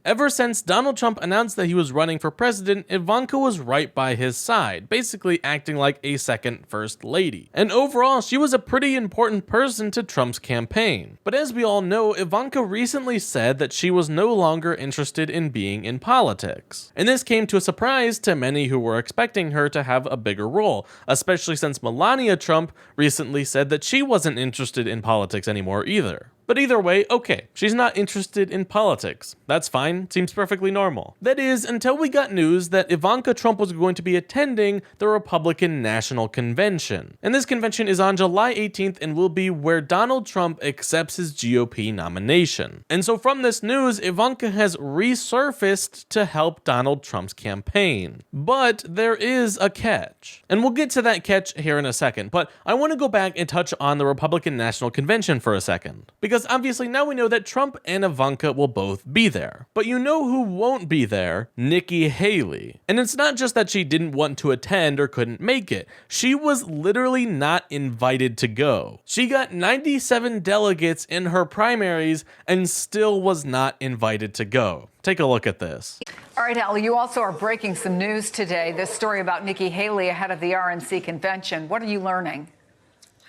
Ever since Donald Trump announced that he was running for president, Ivanka was right by his side, basically acting like a second first lady. And overall, she was a pretty important person to Trump's campaign. But as we all know, Ivanka recently said that she was no longer interested in being in politics. And this came to a surprise to many who were expecting her to have a bigger role, especially since Melania Trump recently said that she wasn't interested in politics anymore either. But either way, okay, she's not interested in politics. That's fine, seems perfectly normal. That is, until we got news that Ivanka Trump was going to be attending the Republican National Convention. And this convention is on July 18th and will be where Donald Trump accepts his GOP nomination. And so from this news, Ivanka has resurfaced to help Donald Trump's campaign. But there is a catch. And we'll get to that catch here in a second, but I want to go back and touch on the Republican National Convention for a second. Because obviously now we know that Trump and Ivanka will both be there. But you know who won't be there? Nikki Haley. And it's not just that she didn't want to attend or couldn't make it. She was literally not invited to go. She got 97 delegates in her primaries and still was not invited to go. Take a look at this. All right, Al, you also are breaking some news today. This story about Nikki Haley ahead of the RNC convention. What are you learning?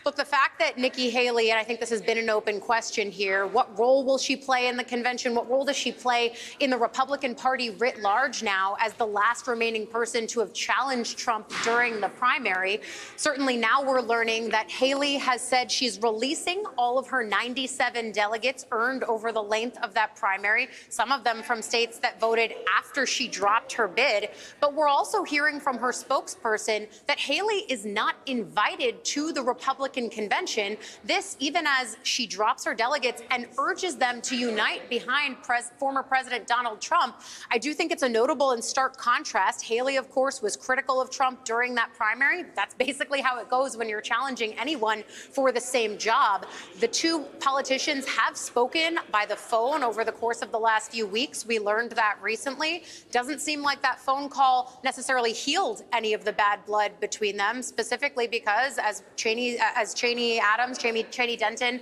Look, the fact that Nikki Haley, and I think this has been an open question here, what role will she play in the convention? What role does she play in the Republican Party writ large now as the last remaining person to have challenged Trump during the primary? Certainly now we're learning that Haley has said she's releasing all of her 97 delegates earned over the length of that primary, some of them from states that voted after she dropped her bid. But we're also hearing from her spokesperson that Haley is not invited to the Republican convention. This even as she drops her delegates and urges them to unite behind former President Donald Trump. I do think it's a notable and stark contrast. Haley, of course, was critical of Trump during that primary. That's basically how it goes when you're challenging anyone for the same job. The two politicians have spoken by the phone over the course of the last few weeks. We learned that recently. Doesn't seem like that phone call necessarily healed any of the bad blood between them, specifically because as Cheney Denton,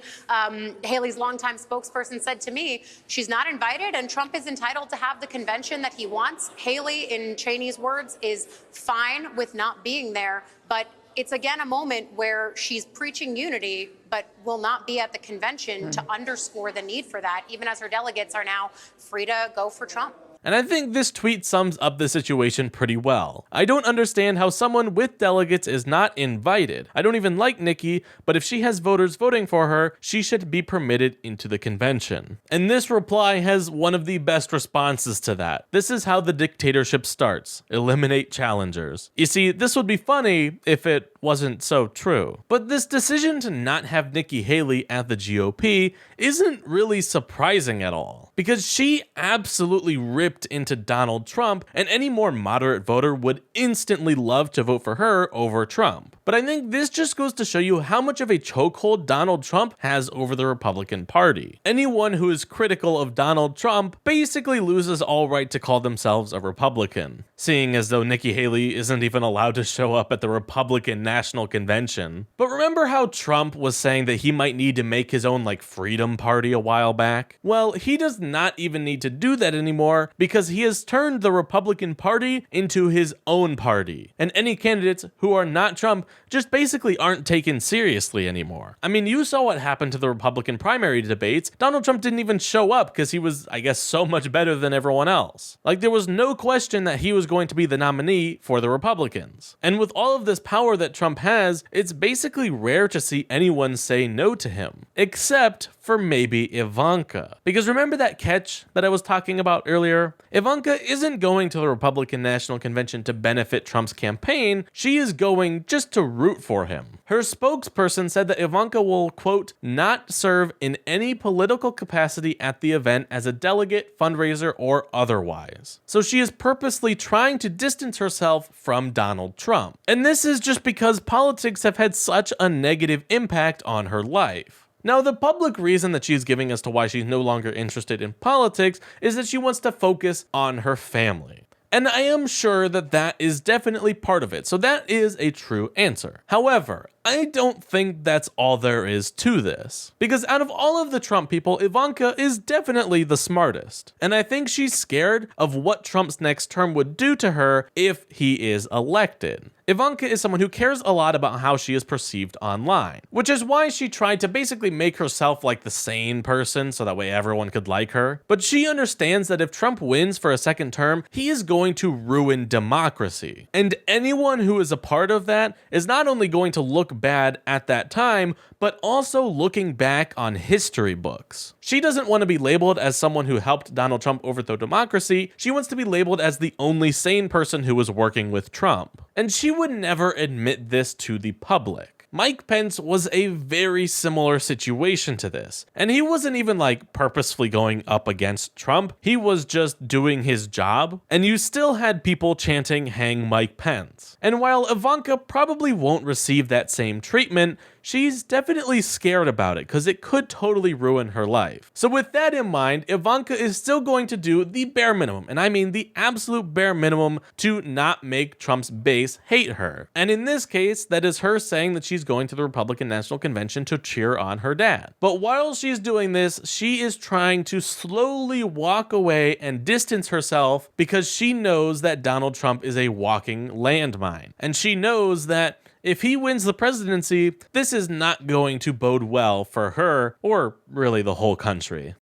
Haley's longtime spokesperson, said to me, she's not invited and Trump is entitled to have the convention that he wants. Haley, in Cheney's words, is fine with not being there, but it's again a moment where she's preaching unity, but will not be at the convention to underscore the need for that, even as her delegates are now free to go for Trump. And I think this tweet sums up the situation pretty well. I don't understand how someone with delegates is not invited. I don't even like Nikki, but if she has voters voting for her, she should be permitted into the convention. And this reply has one of the best responses to that. This is how the dictatorship starts. Eliminate challengers. You see, this would be funny if it wasn't so true. But this decision to not have Nikki Haley at the GOP isn't really surprising at all, because she absolutely ripped into Donald Trump, and any more moderate voter would instantly love to vote for her over Trump. But I think this just goes to show you how much of a chokehold Donald Trump has over the Republican Party. Anyone who is critical of Donald Trump basically loses all right to call themselves a Republican, seeing as though Nikki Haley isn't even allowed to show up at the Republican National Convention. But remember how Trump was saying that he might need to make his own Freedom Party a while back? Well, he does not even need to do that anymore because he has turned the Republican Party into his own party. And any candidates who are not Trump just basically aren't taken seriously anymore. I mean, you saw what happened to the Republican primary debates. Donald Trump didn't even show up because he was, I guess, so much better than everyone else. There was no question that he was going to be the nominee for the Republicans. And with all of this power that Trump has, it's basically rare to see anyone say no to him, except for maybe Ivanka. Because remember that catch that I was talking about earlier? Ivanka isn't going to the Republican National Convention to benefit Trump's campaign. She is going just to root for him. Her spokesperson said that Ivanka will, quote, not serve in any political capacity at the event as a delegate, fundraiser, or otherwise. So she is purposely trying to distance herself from Donald Trump. And this is just because politics have had such a negative impact on her life. Now, the public reason that she's giving as to why she's no longer interested in politics is that she wants to focus on her family. And I am sure that that is definitely part of it, so that is a true answer. However, I don't think that's all there is to this. Because out of all of the Trump people, Ivanka is definitely the smartest. And I think she's scared of what Trump's next term would do to her if he is elected. Ivanka is someone who cares a lot about how she is perceived online, which is why she tried to basically make herself like the sane person so that way everyone could like her. But she understands that if Trump wins for a second term, he is going to ruin democracy. And anyone who is a part of that is not only going to look bad at that time, but also looking back on history books. She doesn't want to be labeled as someone who helped Donald Trump overthrow democracy. She wants to be labeled as the only sane person who was working with Trump. And she would never admit this to the public. Mike Pence was a very similar situation to this. And he wasn't even like purposefully going up against Trump. He was just doing his job. And you still had people chanting, "Hang Mike Pence." And while Ivanka probably won't receive that same treatment, she's definitely scared about it because it could totally ruin her life. So with that in mind, Ivanka is still going to do the bare minimum, and I mean the absolute bare minimum, to not make Trump's base hate her. And in this case, that is her saying that she's going to the Republican National Convention to cheer on her dad. But while she's doing this, she is trying to slowly walk away and distance herself because she knows that Donald Trump is a walking landmine. And she knows that if he wins the presidency, this is not going to bode well for her or really the whole country.